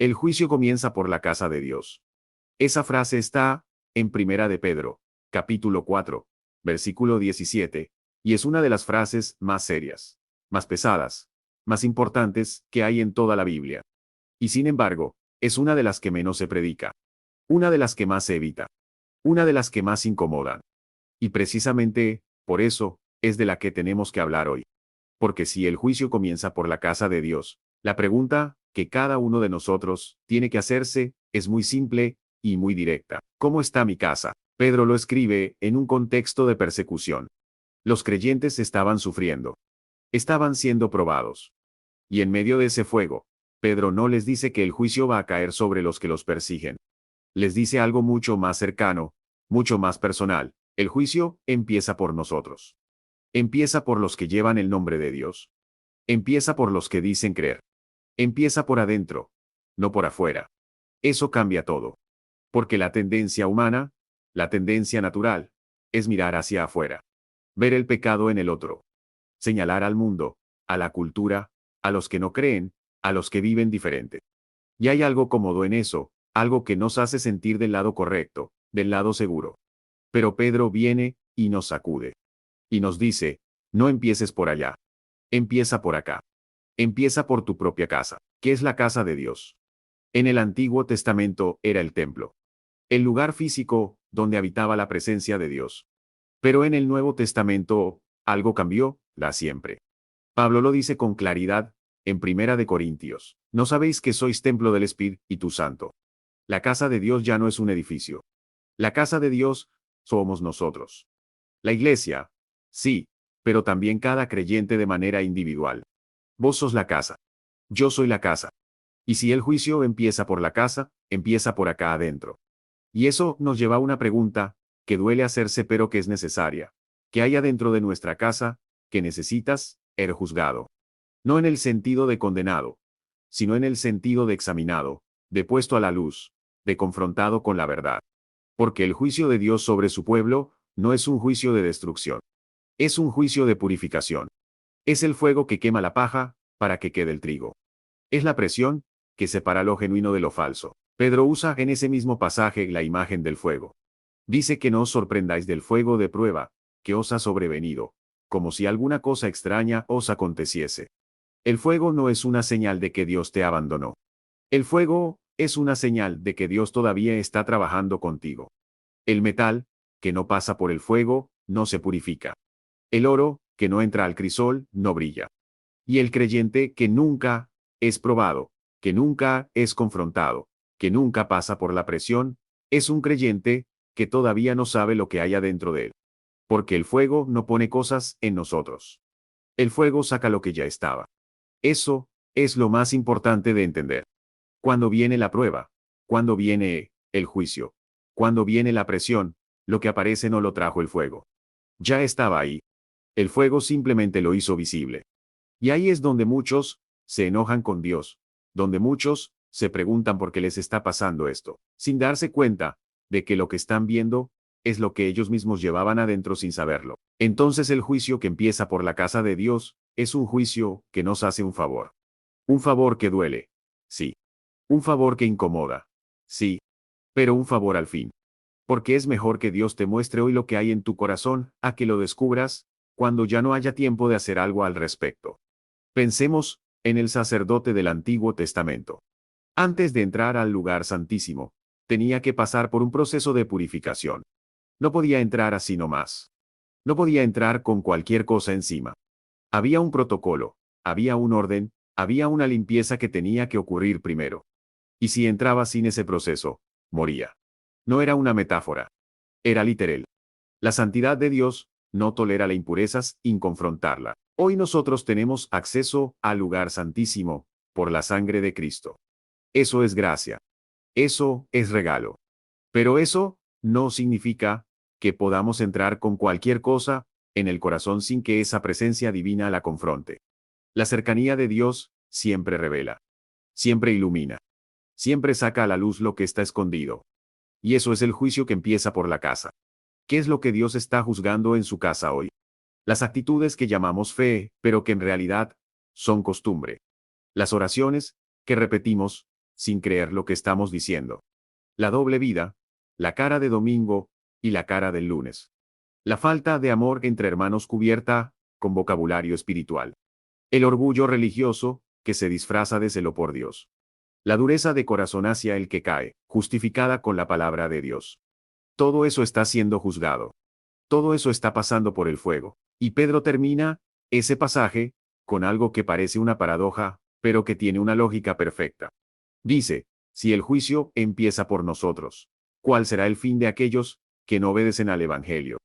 El juicio comienza por la casa de Dios. Esa frase está en Primera de Pedro, capítulo 4, versículo 17, y es una de las frases más serias, más pesadas, más importantes que hay en toda la Biblia. Y sin embargo, es una de las que menos se predica, una de las que más se evita, una de las que más incomodan. Y precisamente, por eso, es de la que tenemos que hablar hoy. Porque si el juicio comienza por la casa de Dios, la pregunta que cada uno de nosotros tiene que hacerse es muy simple y muy directa. ¿Cómo está mi casa? Pedro lo escribe en un contexto de persecución. Los creyentes estaban sufriendo. Estaban siendo probados. Y en medio de ese fuego, Pedro no les dice que el juicio va a caer sobre los que los persiguen. Les dice algo mucho más cercano, mucho más personal. El juicio empieza por nosotros. Empieza por los que llevan el nombre de Dios. Empieza por los que dicen creer. Empieza por adentro, no por afuera. Eso cambia todo. Porque la tendencia humana, la tendencia natural, es mirar hacia afuera. Ver el pecado en el otro. Señalar al mundo, a la cultura, a los que no creen, a los que viven diferente. Y hay algo cómodo en eso, algo que nos hace sentir del lado correcto, del lado seguro. Pero Pedro viene y nos sacude. Y nos dice, no empieces por allá. Empieza por acá. Empieza por tu propia casa, que es la casa de Dios. En el Antiguo Testamento era el templo. El lugar físico donde habitaba la presencia de Dios. Pero en el Nuevo Testamento, algo cambió, la siempre. Pablo lo dice con claridad, en Primera de Corintios. ¿No sabéis que sois templo del Espíritu Santo? La casa de Dios ya no es un edificio. La casa de Dios somos nosotros. La iglesia, sí, pero también cada creyente de manera individual. Vos sos la casa. Yo soy la casa. Y si el juicio empieza por la casa, empieza por acá adentro. Y eso nos lleva a una pregunta, que duele hacerse pero que es necesaria. ¿Qué hay adentro de nuestra casa, que necesitas ser juzgado? No en el sentido de condenado, sino en el sentido de examinado, de puesto a la luz, de confrontado con la verdad. Porque el juicio de Dios sobre su pueblo no es un juicio de destrucción. Es un juicio de purificación. Es el fuego que quema la paja, para que quede el trigo. Es la presión, que separa lo genuino de lo falso. Pedro usa en ese mismo pasaje la imagen del fuego. Dice que no os sorprendáis del fuego de prueba, que os ha sobrevenido, como si alguna cosa extraña os aconteciese. El fuego no es una señal de que Dios te abandonó. El fuego es una señal de que Dios todavía está trabajando contigo. El metal, que no pasa por el fuego, no se purifica. El oro, que no entra al crisol, no brilla. Y el creyente que nunca es probado, que nunca es confrontado, que nunca pasa por la presión, es un creyente que todavía no sabe lo que hay adentro de él. Porque el fuego no pone cosas en nosotros. El fuego saca lo que ya estaba. Eso es lo más importante de entender. Cuando viene la prueba, cuando viene el juicio, cuando viene la presión, lo que aparece no lo trajo el fuego. Ya estaba ahí. El fuego simplemente lo hizo visible. Y ahí es donde muchos se enojan con Dios, donde muchos se preguntan por qué les está pasando esto, sin darse cuenta de que lo que están viendo es lo que ellos mismos llevaban adentro sin saberlo. Entonces el juicio que empieza por la casa de Dios es un juicio que nos hace un favor. Un favor que duele. Sí. Un favor que incomoda. Sí. Pero un favor al fin. Porque es mejor que Dios te muestre hoy lo que hay en tu corazón, a que lo descubras, cuando ya no haya tiempo de hacer algo al respecto. Pensemos en el sacerdote del Antiguo Testamento. Antes de entrar al lugar santísimo, tenía que pasar por un proceso de purificación. No podía entrar así nomás. No podía entrar con cualquier cosa encima. Había un protocolo, había un orden, había una limpieza que tenía que ocurrir primero. Y si entraba sin ese proceso, moría. No era una metáfora. Era literal. La santidad de Dios no tolera la impureza sin confrontarla. Hoy nosotros tenemos acceso al lugar santísimo por la sangre de Cristo. Eso es gracia. Eso es regalo. Pero eso no significa que podamos entrar con cualquier cosa en el corazón sin que esa presencia divina la confronte. La cercanía de Dios siempre revela, siempre ilumina, siempre saca a la luz lo que está escondido. Y eso es el juicio que empieza por la casa. ¿Qué es lo que Dios está juzgando en su casa hoy? Las actitudes que llamamos fe, pero que en realidad son costumbre. Las oraciones que repetimos, sin creer lo que estamos diciendo. La doble vida, la cara de domingo y la cara del lunes. La falta de amor entre hermanos cubierta con vocabulario espiritual. El orgullo religioso, que se disfraza de celo por Dios. La dureza de corazón hacia el que cae, justificada con la palabra de Dios. Todo eso está siendo juzgado. Todo eso está pasando por el fuego. Y Pedro termina ese pasaje con algo que parece una paradoja, pero que tiene una lógica perfecta. Dice, si el juicio empieza por nosotros, ¿cuál será el fin de aquellos que no obedecen al Evangelio?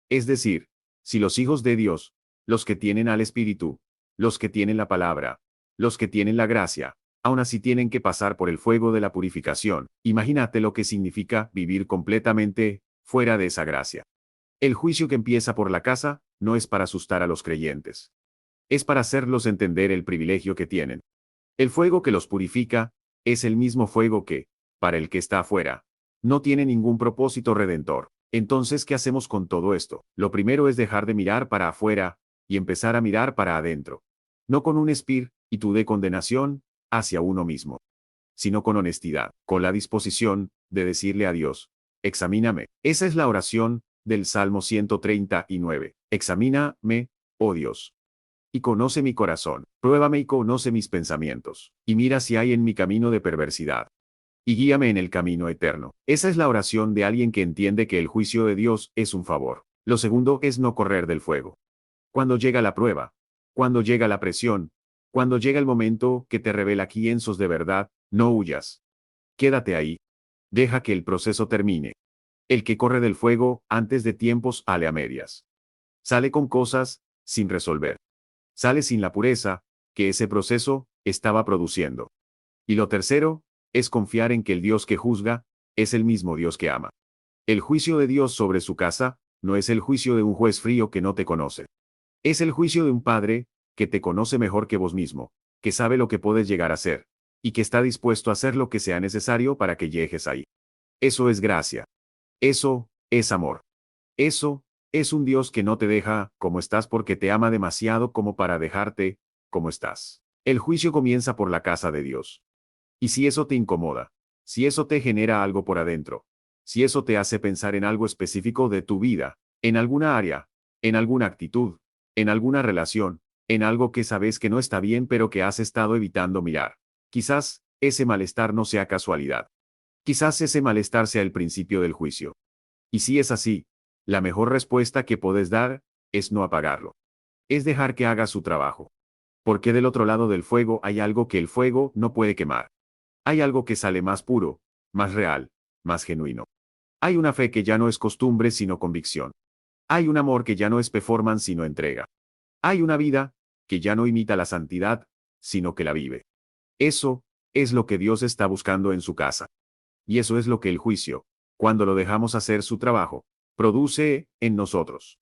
Es decir, si los hijos de Dios, los que tienen al Espíritu, los que tienen la palabra, los que tienen la gracia, aún así tienen que pasar por el fuego de la purificación, imagínate lo que significa vivir completamente fuera de esa gracia. El juicio que empieza por la casa no es para asustar a los creyentes. Es para hacerlos entender el privilegio que tienen. El fuego que los purifica es el mismo fuego que, para el que está afuera, no tiene ningún propósito redentor. Entonces, ¿qué hacemos con todo esto? Lo primero es dejar de mirar para afuera y empezar a mirar para adentro. No con un espíritu de condenación hacia uno mismo, sino con honestidad, con la disposición de decirle a Dios, examíname. Esa es la oración del Salmo 139. Examíname, oh Dios, y conoce mi corazón, pruébame y conoce mis pensamientos, y mira si hay en mi camino de perversidad, y guíame en el camino eterno. Esa es la oración de alguien que entiende que el juicio de Dios es un favor. Lo segundo es no correr del fuego. Cuando llega la prueba, cuando llega la presión, cuando llega el momento que te revela quién sos de verdad, no huyas. Quédate ahí. Deja que el proceso termine. El que corre del fuego antes de tiempos sale a medias. Sale con cosas sin resolver. Sale sin la pureza que ese proceso estaba produciendo. Y lo tercero es confiar en que el Dios que juzga es el mismo Dios que ama. El juicio de Dios sobre su casa no es el juicio de un juez frío que no te conoce. Es el juicio de un padre que te conoce mejor que vos mismo, que sabe lo que puedes llegar a ser, y que está dispuesto a hacer lo que sea necesario para que llegues ahí. Eso es gracia. Eso es amor. Eso es un Dios que no te deja como estás porque te ama demasiado como para dejarte como estás. El juicio comienza por la casa de Dios. Y si eso te incomoda, si eso te genera algo por adentro, si eso te hace pensar en algo específico de tu vida, en alguna área, en alguna actitud, en alguna relación, en algo que sabes que no está bien pero que has estado evitando mirar, quizás ese malestar no sea casualidad. Quizás ese malestar sea el principio del juicio. Y si es así, la mejor respuesta que puedes dar es no apagarlo. Es dejar que haga su trabajo. Porque del otro lado del fuego hay algo que el fuego no puede quemar. Hay algo que sale más puro, más real, más genuino. Hay una fe que ya no es costumbre sino convicción. Hay un amor que ya no es performance sino entrega. Hay una vida que ya no imita la santidad, sino que la vive. Eso es lo que Dios está buscando en su casa. Y eso es lo que el juicio, cuando lo dejamos hacer su trabajo, produce en nosotros.